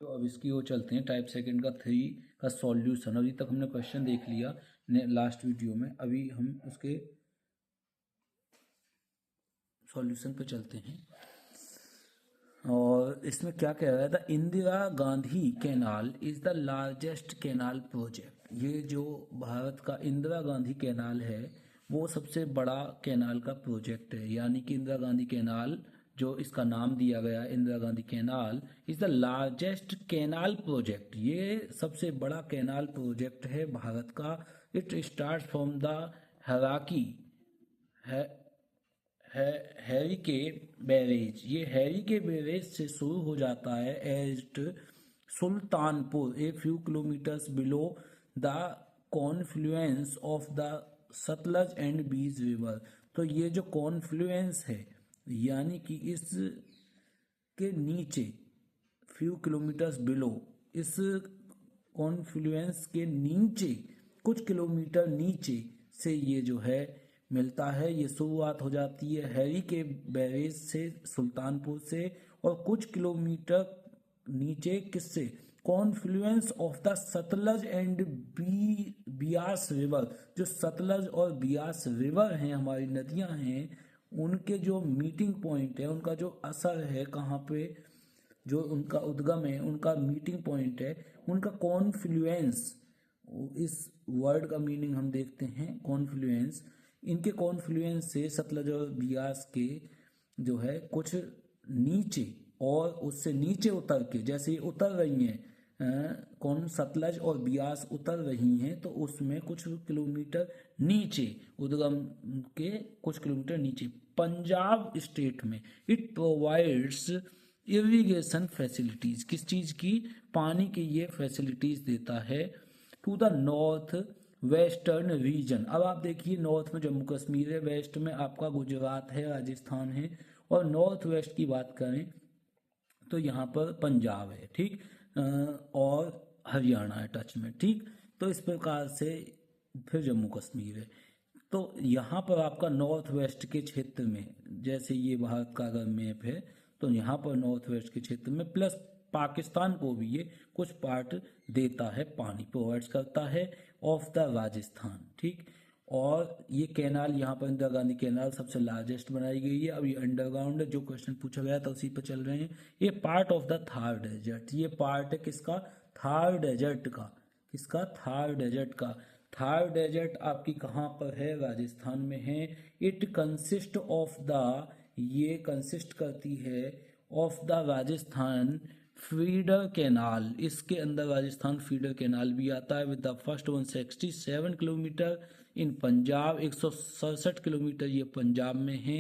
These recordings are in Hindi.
तो अब इसकी ओर चलते हैं। टाइप सेकंड का 3 का सॉल्यूशन। अभी तक हमने क्वेश्चन देख लिया लास्ट वीडियो में, अभी हम उसके सॉल्यूशन पे चलते हैं। और इसमें क्या कह रहा है, the Indira Gandhi canal is the largest canal project. ये जो भारत का इंदिरा गांधी कैनाल है वो सबसे बड़ा कैनाल का प्रोजेक्ट है। यानी कि इंदिरा गांधी कैनाल, जो इसका नाम दिया गया है Indira Gandhi canal, is the largest canal project. ये सबसे बड़ा कैनाल प्रोजेक्ट है भारत का। इट स्टार्ट फ्रॉम द हराकी है हैरी के बैरेज। ये हैरी के बैरेज से शुरू हो जाता है at Sultanpur, a few kilometres below the confluence of the Sutlej and Beas river. तो ये जो कॉन्फ्लुएंस है, यानी कि इस के नीचे, फ्यू किलोमीटर्स बिलो, इस कॉन्फ्लुएंस के नीचे, कुछ किलोमीटर नीचे से ये जो है मिलता है। ये शुरुआत हो जाती है हैरी के बैरेज से, सुल्तानपुर से, और कुछ किलोमीटर नीचे किससे, Confluence of the Sutlej and Beas river. जो सतलज और बियास रिवर हैं, हमारी नदियां हैं, उनके जो मीटिंग पॉइंट है, उनका जो असर है, कहाँ पे जो उनका उद्गम है, उनका मीटिंग पॉइंट है, उनका कॉन्फ्लुएंस। इस वर्ड का मीनिंग हम देखते हैं, कॉन्फ्लुएंस। इनके कॉन्फ्लुएंस से सतलज और बियास के जो है कुछ नीचे, और उससे नीचे उतर के, जैसे ये उतर रही हैं, कौन, सतलज और बियास उतर रही हैं, तो उसमें कुछ किलोमीटर नीचे, उद्गम के कुछ किलोमीटर नीचे, पंजाब स्टेट में, इट प्रोवाइड्स इरिगेशन फैसिलिटीज। किस चीज की, पानी की ये फैसिलिटीज देता है to the north western region. अब आप देखिए, नॉर्थ में जम्मू कश्मीर है, वेस्ट में आपका गुजरात है, राजस्थान है, और नॉर्थ वेस्ट की बात करें तो यहाँ पर पंजाब है, ठीक, और हरियाणा है टच में, ठीक। तो इस प्रकार से फिर जम्मू कश्मीर है। तो यहाँ पर आपका नॉर्थ वेस्ट के क्षेत्र में, जैसे ये भारत का अगर मैप है, तो यहाँ पर नॉर्थ वेस्ट के क्षेत्र में, प्लस पाकिस्तान को भी ये कुछ पार्ट देता है, पानी प्रोवाइड्स करता है, ऑफ द राजस्थान, ठीक। और ये कैनाल, यहाँ पर इंदिरा गांधी कैनाल सबसे लार्जेस्ट बनाई गई है। अब ये अंडरग्राउंड है, जो क्वेश्चन पूछा गया था उसी पर चल रहे हैं। ये part of the Thar desert, ये पार्ट है किसका, थार डेजर्ट का। किसका, थार डेजर्ट का। थार डेजर्ट आपकी कहाँ पर है, राजस्थान में है। इट कंसिस्ट ऑफ द, ये कंसिस्ट करती है of the Rajasthan feeder canal. इसके अंदर राजस्थान फीडर कैनाल भी आता है, with the first 167 kilometre in Punjab, 167 kilometre ये पंजाब में है,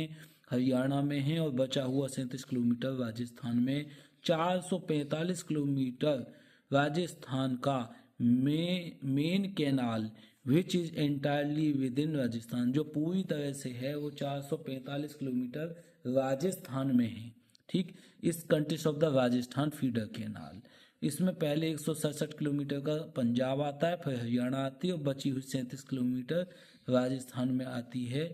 हरियाणा में है, और बचा हुआ 37 किलोमीटर राजस्थान में। 445 किलोमीटर राजस्थान का main canal which is entirely with in Rajasthan, जो पूरी तरह से है वो 445 किलोमीटर राजस्थान में है, ठीक। इस countries of the Rajasthan feeder canal. इसमें पहले 167 किलोमीटर का पंजाब आता है, फिर हरियाणा आती है, और बची हुई 37 किलोमीटर राजस्थान में आती है,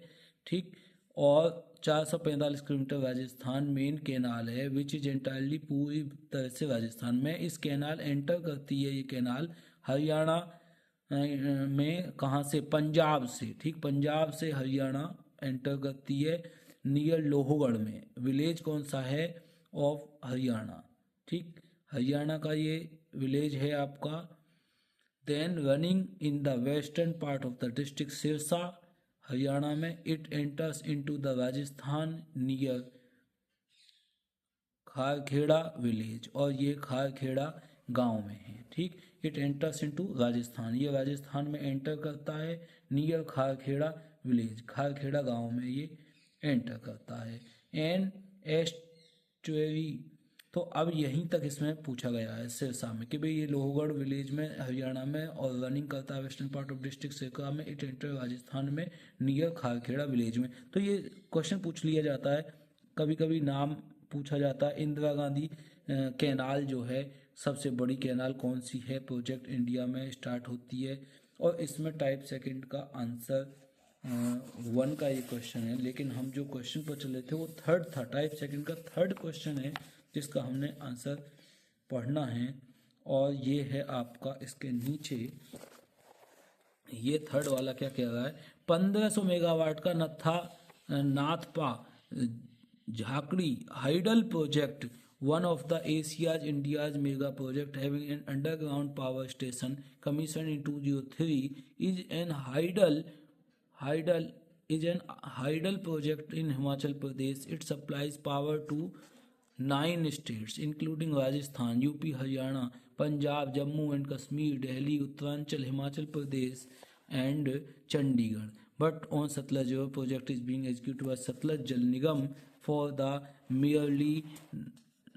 ठीक। और 445 किलोमीटर राजस्थान मेन कैनाल है, विच इज एंटायरली पूरी तरह से राजस्थान में। इस कैनाल एंटर करती है, ये कैनाल हरियाणा में, कहाँ से, पंजाब से, ठीक, पंजाब से हरियाणा एंटर करती है, नियर लोहगढ़ में। विलेज कौन सा है, ऑफ हरियाणा, ठीक, हरियाणा का ये विलेज है आपका। Then running in the western part of the district Sirsa, Haryana में। It enters into the Rajasthan near Kharkhera village, और ये खारखेड़ा गांव में है, ठीक। इट एंटर्स इनटू राजस्थान, ये राजस्थान में एंटर करता है, नियर खारखेड़ा विलेज, खारखेड़ा गांव में ये एंटर करता है। एन एस्टुअरी, तो अब यहीं तक इसमें पूछा गया है सिरसा में कि भाई ये लोहगढ़ विलेज में, हरियाणा में, और रनिंग करता है western part of district Sirsa में, इट एंटर राजस्थान में नियर खारखेड़ा विलेज में। तो ये क्वेश्चन पूछ लिया जाता है, कभी कभी नाम पूछा जाता है। इंदिरा गांधी कैनाल जो है, सबसे बड़ी कैनाल कौन सी है, प्रोजेक्ट इंडिया में स्टार्ट होती है। और इसमें टाइप सेकंड का आंसर 1 का ये क्वेश्चन है, लेकिन हम जो क्वेश्चन पर चले थे वो थर्ड था, टाइप सेकंड का थर्ड क्वेश्चन है, जिसका हमने आंसर पढ़ना है। और ये है आपका इसके नीचे, ये थर्ड वाला क्या कह रहा है, 1500 मेगावाट का Nathpa Jhakri hydel project, one of the Asia's India's mega project having an underground power station commissioned in 2003 is an hydel project in Himachal Pradesh. It supplies power to 9 states including Rajasthan, UP, Haryana, Punjab, Jammu and Kashmir, Delhi, Uttaranchal, Himachal Pradesh and Chandigarh. But on Satluj River project is being executed by Satluj Jal Nigam for the merely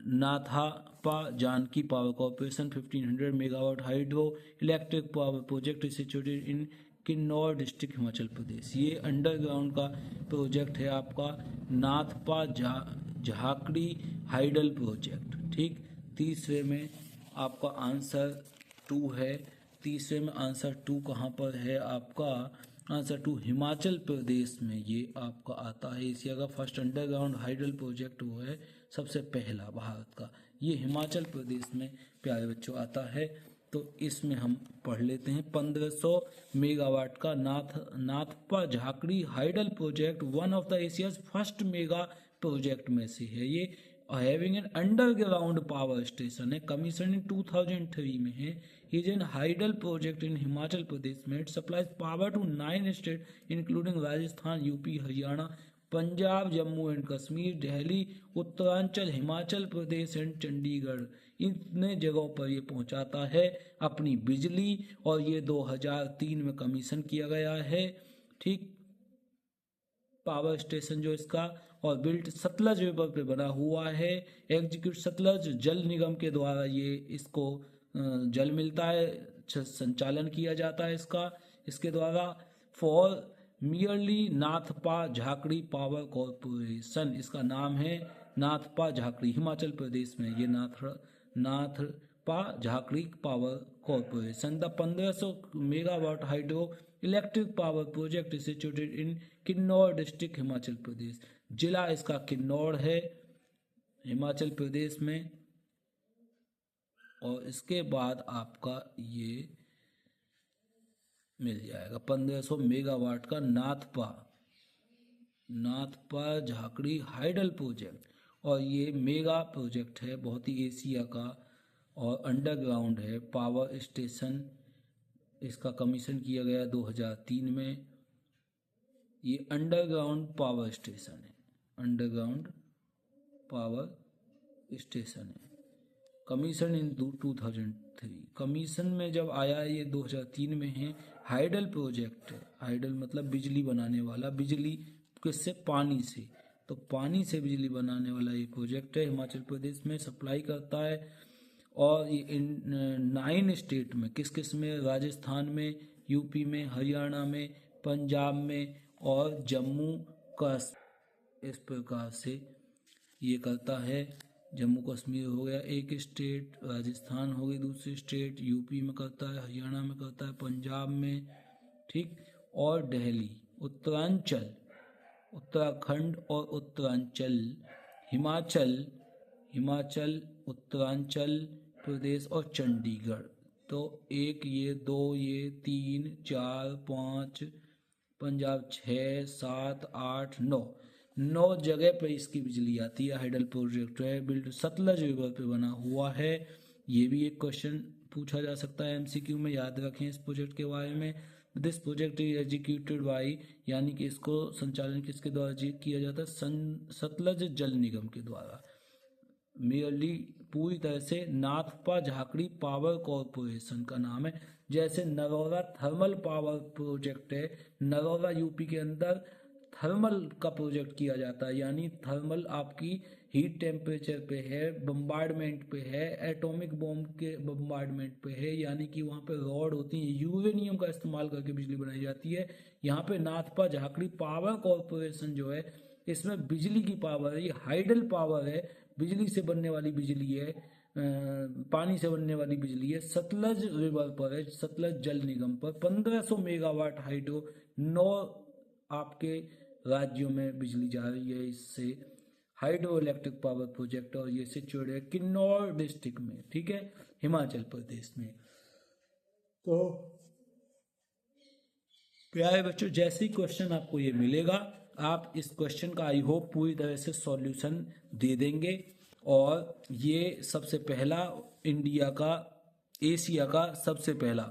Nathpa जानकी power corporation 1500 megawatt hydro electric power project is situated in Kinnaur district Himachal Pradesh. ये अंडरग्राउंड का प्रोजेक्ट है आपका नाथपा झाकड़ी हाइडल प्रोजेक्ट। ठीक, तीसरे में आपका आंसर 2 है। तीसरे में आंसर 2 कहाँ पर है आपका, आंसर 2 हिमाचल प्रदेश में ये आपका आता है। एशिया का फर्स्ट अंडरग्राउंड हाइडल प्रोजेक्ट वो है सबसे पहला भारत का, ये हिमाचल प्रदेश में प्यारे बच्चों आता है। तो इसमें हम पढ़ लेते हैं 1500 मेगावाट का Nathpa Jhakri hydel project one of the Asia's first mega project में से है। ये having an underground power station है, कमीशन इन 2003 में है। Is an hydel project in Himachal Pradesh में। It supplies power to 9 state including Rajasthan, UP, Haryana, Punjab, Jammu and Kashmir, Delhi, Uttaranchal, Himachal Pradesh and Chandigarh. इतने जगहों पर ये पहुंचाता है अपनी बिजली और ये 2003 में कमीशन किया गया है। ठीक, पावर स्टेशन जो इसका और बिल्ट सतलज रिवर पे बना हुआ है। एग्जीक्यूट सतलज जल निगम के द्वारा ये इसको जल मिलता है, संचालन किया जाता है इसके द्वारा। Formerly Nathpa Jhakri power corporation, इसका नाम है नाथपा झाकड़ी, हिमाचल प्रदेश में ये Nathpa Jhakri power corporation. The 1500 megawatt hydro electric power project is situated in Kinnaur district Himachal Pradesh. जिला इसका किन्नौर है हिमाचल प्रदेश में। और इसके बाद आपका ये मिल जाएगा 1500 मेगावाट का नाथपा झाकड़ी हाइडल प्रोजेक्ट। और ये मेगा प्रोजेक्ट है, बहुत ही एशिया का और अंडरग्राउंड है पावर स्टेशन। इसका कमीशन किया गया 2003 में। ये अंडरग्राउंड पावर स्टेशन है, अंडरग्राउंड पावर स्टेशन है। कमीशन इन 2003, कमीशन में जब आया ये 2003 में है। हाइडल प्रोजेक्ट है, हाइडल मतलब बिजली बनाने वाला, बिजली किससे, पानी से, तो पानी से बिजली बनाने वाला ये प्रोजेक्ट है, हिमाचल प्रदेश में सप्लाई करता है। और ये 9 स्टेट में, किस किस में, राजस्थान में, यूपी में, हरियाणा में, पंजाब में और जम्मू कश्मीर, इस प्रकार से ये करता है। जम्मू कश्मीर हो गया एक स्टेट, राजस्थान हो गई दूसरी स्टेट, यूपी में करता है, हरियाणा में करता है, पंजाब में। ठीक, और दिल्ली, उत्तरांचल, उत्तराखंड और उत्तरांचल, हिमाचल, उत्तरांचल प्रदेश और चंडीगढ़। तो 1 ये 2 ये 3 4 5, पंजाब 6 7 8 9 जगह पे इसकी बिजली आती है। हाइडल प्रोजेक्ट है, बिल्ड सतलज रिवर पे बना हुआ है। ये भी एक क्वेश्चन पूछा जा सकता है एमसीक्यू में, याद रखें इस प्रोजेक्ट के बारे में। This project is executed by, यानी कि इसको संचालन किसके द्वारा किया जाता है, सतलज जल निगम के द्वारा। मेयरली पूरी तरह से नाथपा झाकड़ी पावर कॉर्पोरेशन का नाम है। जैसे नरौरा थर्मल पावर प्रोजेक्ट है, नरौरा यूपी के अंदर थर्मल का प्रोजेक्ट किया जाता है, यानी थर्मल आपकी हीट टेम्परेचर पे है, बम्बार्डमेंट पे है, एटॉमिक बॉम्ब के बम्बार्डमेंट पे है, यानी कि वहाँ पे रॉड होती है, यूरेनियम का इस्तेमाल करके बिजली बनाई जाती है। यहाँ पे नाथपा झाकड़ी पावर कॉर्पोरेशन जो है, इसमें बिजली की पावर है, ये हाइडल पावर है, बिजली से बनने वाली बिजली है, पानी से बनने वाली बिजली है, सतलज रिवर पर है, सतलज जल निगम पर। 1500 मेगावाट हाइड्रो, 9 आपके राज्यों में बिजली जा रही है इससे। हाइड्रो इलेक्ट्रिक पावर प्रोजेक्ट, और ये सिचुएटेड है किन्नौर डिस्ट्रिक्ट में, ठीक है, हिमाचल प्रदेश में। तो प्यारे बच्चों, जैसे ही क्वेश्चन आपको ये मिलेगा, आप इस क्वेश्चन का आई होप पूरी तरह से सॉल्यूशन दे देंगे। और ये सबसे पहला इंडिया का, एशिया का सबसे पहला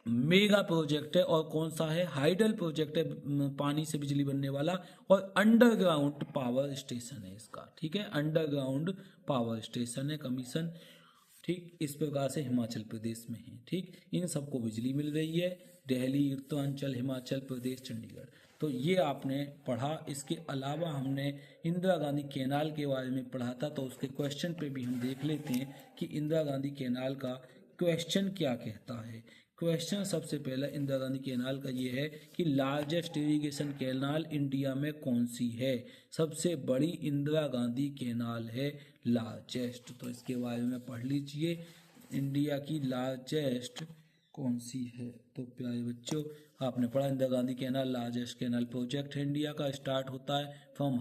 मेगा प्रोजेक्ट है। और कौन सा है? हाइडल प्रोजेक्ट है, पानी से बिजली बनने वाला, और अंडरग्राउंड पावर स्टेशन है इसका, ठीक है, अंडरग्राउंड पावर स्टेशन है कमीशन, ठीक। इस प्रकार से हिमाचल प्रदेश में है, ठीक। इन सबको बिजली मिल रही है, दिल्ली, उत्तरांचल, हिमाचल प्रदेश, चंडीगढ़। तो ये आपने पढ़ा। इसके अलावा हमने इंदिरा गांधी कैनाल के बारे में पढ़ा था, तो उसके क्वेश्चन पे भी हम देख लेते हैं कि इंदिरा गांधी कैनाल का क्वेश्चन क्या कहता है। क्वेश्चन सबसे पहला इंदिरा गांधी कैनाल का ये है कि लार्जेस्ट इरिगेशन कैनाल इंडिया में कौन सी है? सबसे बड़ी इंदिरा गांधी कैनाल है लार्जेस्ट। तो इसके बारे में पढ़ लीजिए, इंडिया की लार्जेस्ट कौन सी है। तो प्यारे बच्चों, आपने पढ़ा Indira Gandhi canal largest canal project है इंडिया का, स्टार्ट होता है फ्रॉम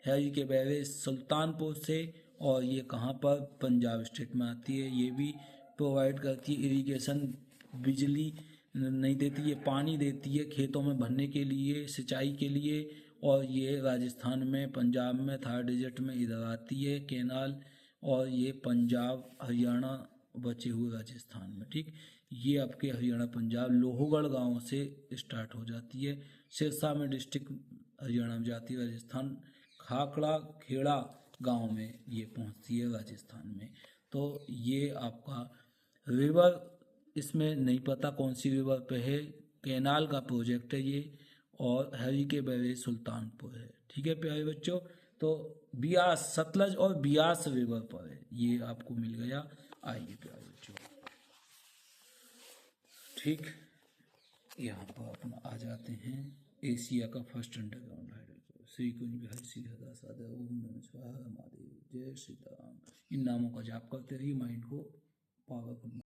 हैरी के बैरेज सुल्तानपुर से, और ये कहाँ पर? पंजाब स्टेट में आती है। ये भी प्रोवाइड करती है इरिगेशन, बिजली नहीं देती है, पानी देती है खेतों में भरने के लिए, सिंचाई के लिए। और ये राजस्थान में, पंजाब में, थर्ड डिजिट में इधर आती है कैनाल, और ये पंजाब, हरियाणा बचे हुए राजस्थान में, ठीक। ये आपके हरियाणा पंजाब लोहगढ़ गांव से स्टार्ट हो जाती है, सिरसा में डिस्ट्रिक्ट हरियाणा में जाती है राजस्थान, खाकड़ा खेड़ा गांव में ये पहुंचती है राजस्थान में। तो ये आपका रिवर, इसमें नहीं पता कौन सी रिवर पे है, कैनाल का प्रोजेक्ट है ये, और हैरी के बैरेज सुल्तानपुर है, ठीक है प्यारे बच्चों। तो बियास, सतलज और बियास रिवर पर है, ये आपको मिल गया। आइए प्यारे बच्चों, ठीक, यहाँ पर अपना आ जाते हैं एशिया का first underground hydel, Shri Kunj Bihari, Shri हदा सादा, ओम नमः शिवाय, महादेव, जय श्री राम। इन नामों का जाप करते रहिए, माइंड को पावरफुल